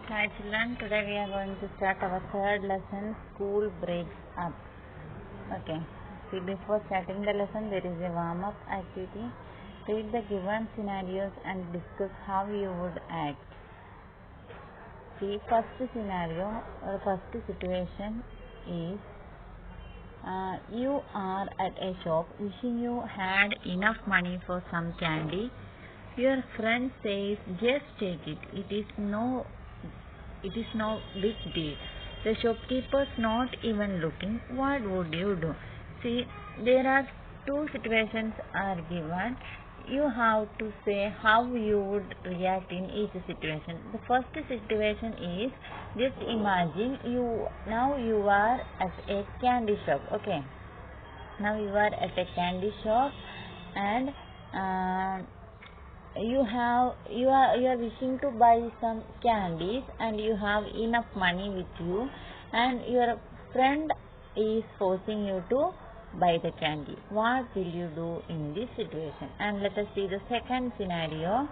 Hi children, today we are going to start our third lesson, School Breaks Up. Okay, see, before starting the lesson there is a warm-up activity. Read the given scenarios and discuss how you would act. See, first scenario or first situation is you are at a shop wishing you had enough money for some candy. Your friend says, just take it. It is no big deal. The shopkeeper's not even looking. What would you do? See, there are two situations are given. You have to say how you would react in each situation. The first situation is, just imagine you are at a candy shop. Okay, now you are at a candy shop and you are wishing to buy some candies and you have enough money with you and your friend is forcing you to buy the candy. What will you do in this situation? And let us see the second scenario.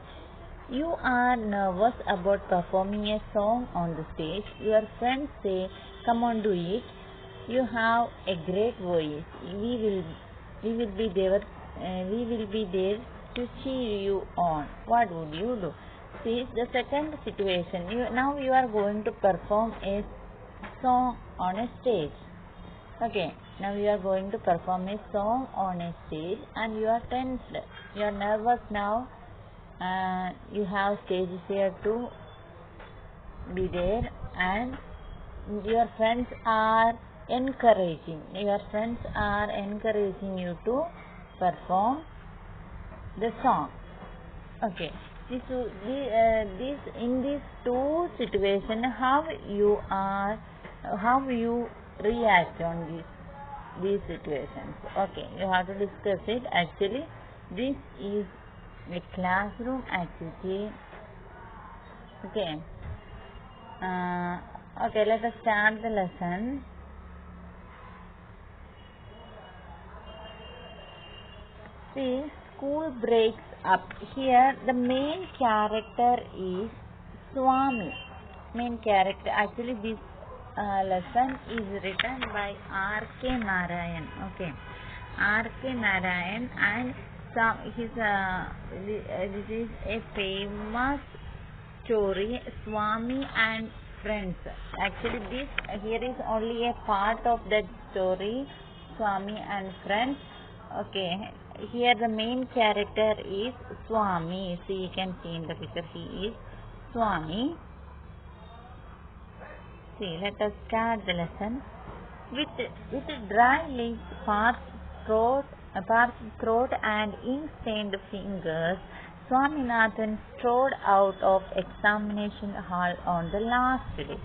You are nervous about performing a song on the stage. Your friends say, come on, do it. You have a great voice. We will be there to cheer you on. What would you do? See, the second situation, now you are going to perform a song on a stage. Okay, now you are going to perform a song on a stage and you are tensed. You are nervous now. You have stage fear to be there and your friends are encouraging you to perform the song. Okay, in these two situations, how you react on these situations. Okay, you have to discuss it. Actually, this is a classroom activity. Okay. Okay, let us start the lesson. See, school breaks up. Here the main character is Swami. Actually this lesson is written by R.K. Narayan. Okay, R.K. Narayan, and this is a famous story, Swami and Friends. Actually this here is only a part of that story, Swami and Friends. Okay, here the main character is Swami. See, you can see in the picture, he is Swami. See, let us start the lesson. With dry lips, parched throat and ink-stained fingers, Swaminathan strode out of examination hall on the last day.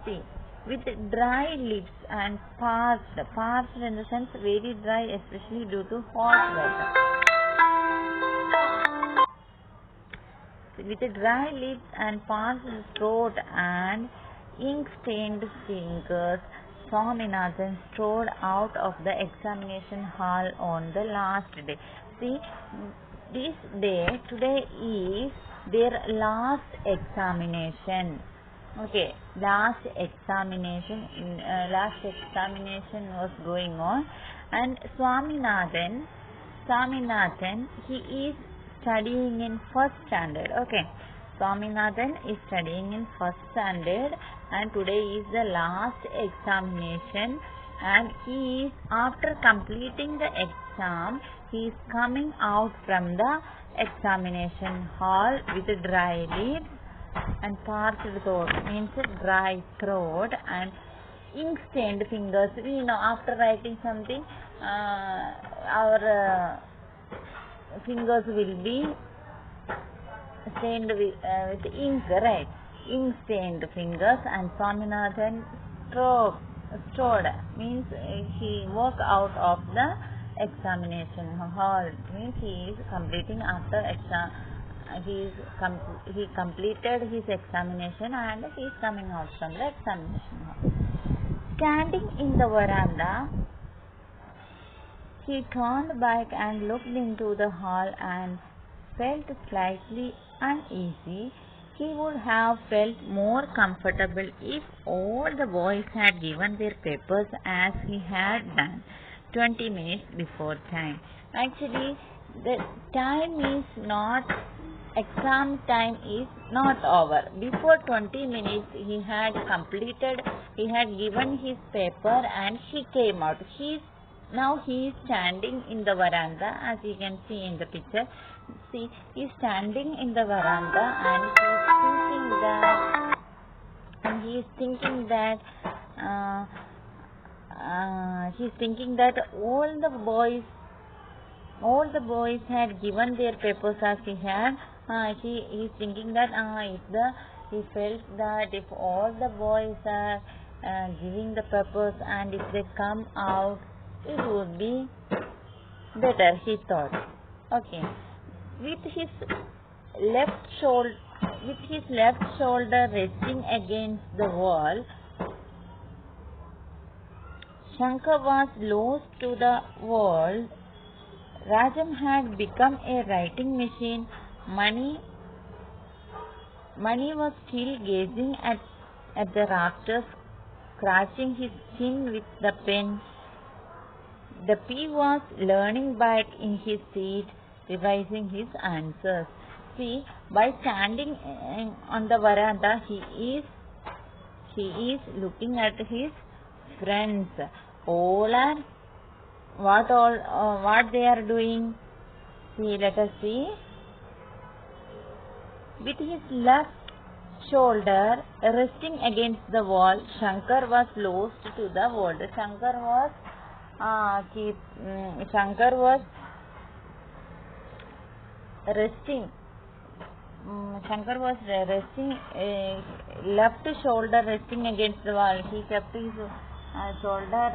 See, with dry lips and parched in the sense very dry, especially due to hot water. With dry lips and parched throat and ink-stained fingers, Swaminathan strode out of the examination hall on the last day. See, today is their last examination. Okay, last examination was going on, and Swaminathan, he is studying in first standard. Okay, Swaminathan is studying in first standard, and today is the last examination, and he is, after completing the exam, he is coming out from the examination hall with dry lips and parched throat, means dry throat, and ink-stained fingers. We know after writing something, our fingers will be stained with ink, right? Ink-stained fingers, and Swaminathan strode, means he walked out of the examination hall, means he is completing after exam. He completed his examination and he is coming out from the examination hall. Standing in the veranda, he turned back and looked into the hall and felt slightly uneasy. He would have felt more comfortable if all the boys had given their papers as he had done 20 minutes before time. Actually, the time is not, exam time is not over. Before 20 minutes he had completed, he had given his paper and he came out. Now he is standing in the veranda, as you can see in the picture. See, he is standing in the veranda and he is thinking that all the boys had given their papers as he had. He is thinking that he felt that if all the boys are giving the papers and if they come out, it would be better, he thought. Okay. With his left shoulder resting against the wall, Shankar was lost to the world. Rajam had become a writing machine. Mani was still gazing at the rafters, scratching his chin with the pen. The P was leaning back in his seat, revising his answers. See, by standing on the veranda, he is looking at his friends. What they are doing? See, let us see. With his left shoulder resting against the wall, Shankar was lost to the world. Shankar was resting. Shankar was resting, left shoulder resting against the wall. He kept his shoulder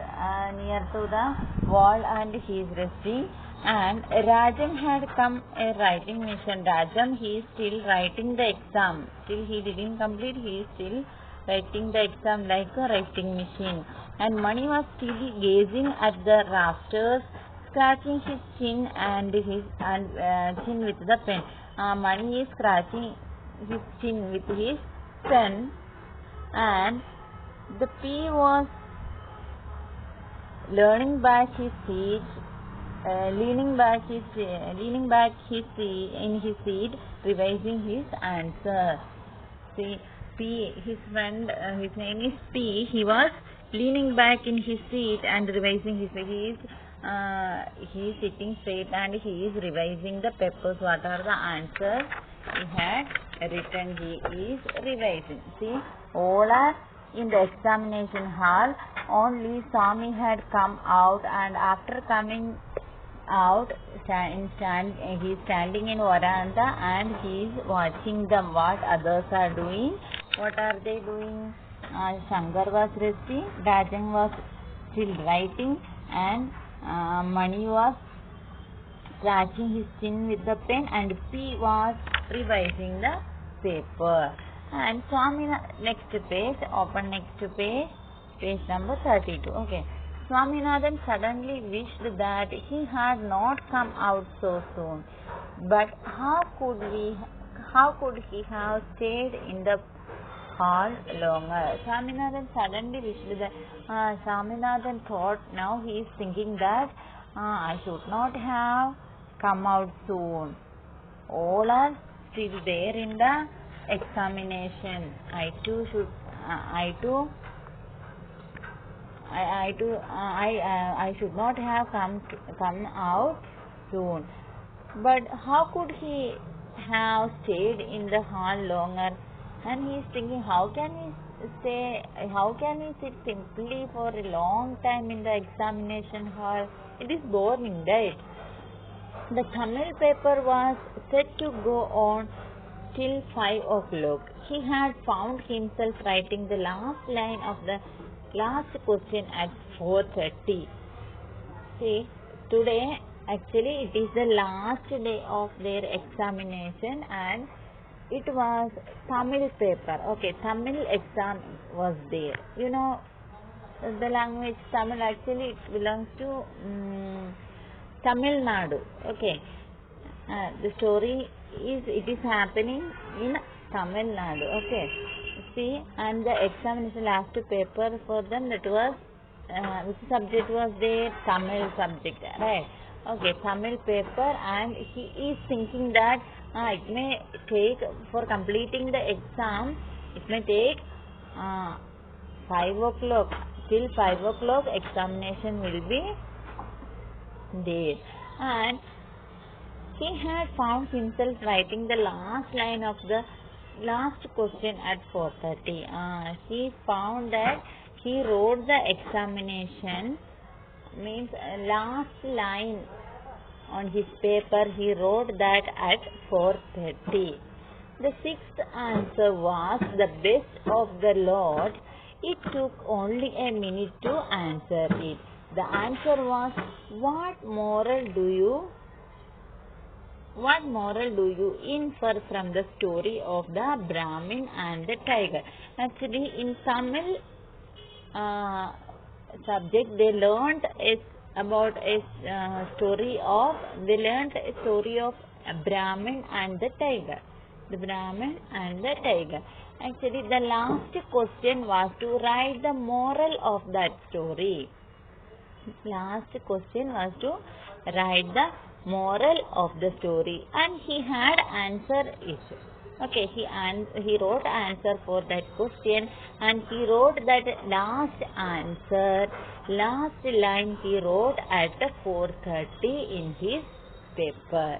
near to the wall and he is resting. And Rajam had come a writing mission. Rajam, he is still writing the exam. Still he didn't complete, he is still writing the exam like a writing machine. And Mani was still gazing at the rafters, scratching his chin and chin with the pen. Mani is scratching his chin with his pen, and the P was leaning back his seat, in his seat, revising his answer. See, P, his friend, his name is P. He was leaning back in his seat and revising his. He is sitting straight and he is revising the papers. What are the answers he had written? He is revising. See, all are in the examination hall. Only Swami had come out, and after coming out, he is standing in veranda and he is watching them, what others are doing. What are they doing? Shankar was resting, Rajam was still writing, and Mani was scratching his chin with the pen, and P was revising the paper. And Swami, next page, open next page, page number 32. Okay. Swaminathan suddenly wished that he had not come out so soon. But how could he have stayed in the hall longer? Swaminathan suddenly wished that Swaminathan thought, now he is thinking that I should not have come out soon. All are still there in the examination. I should not have come out soon. But how could he have stayed in the hall longer? And he is thinking, how can he sit simply for a long time in the examination hall? It is boring, right? The Tamil paper was set to go on till 5 o'clock. He had found himself writing the last line of the last question at 4:30. See, today actually it is the last day of their examination, and it was Tamil paper. Okay, Tamil exam was there. You know, the language Tamil, actually it belongs to Tamil Nadu. Okay, the story is, it is happening in Tamil Nadu. Okay. See, and the examination last paper for them, that was which subject was there? Tamil subject, right? Okay, Tamil paper, and he is thinking that it may take, for completing the exam, it may take 5 o'clock. Till 5 o'clock examination will be there. And he had found himself writing the last line of the last question at 4:30. He found that he wrote the examination, means last line on his paper, he wrote that at 4:30. The sixth answer was the best of the lot. It took only a minute to answer it. The answer was, what moral do you infer from the story of the Brahmin and the tiger? Actually, in Tamil subject, they learnt about a story of Brahmin and the tiger. The Brahmin and the tiger. Actually, the last question was to write the moral of that story. Last question was to write the moral of the story, and he had answered it. Okay, he wrote answer for that question, and he wrote that last answer, last line he wrote at 4:30 in his paper.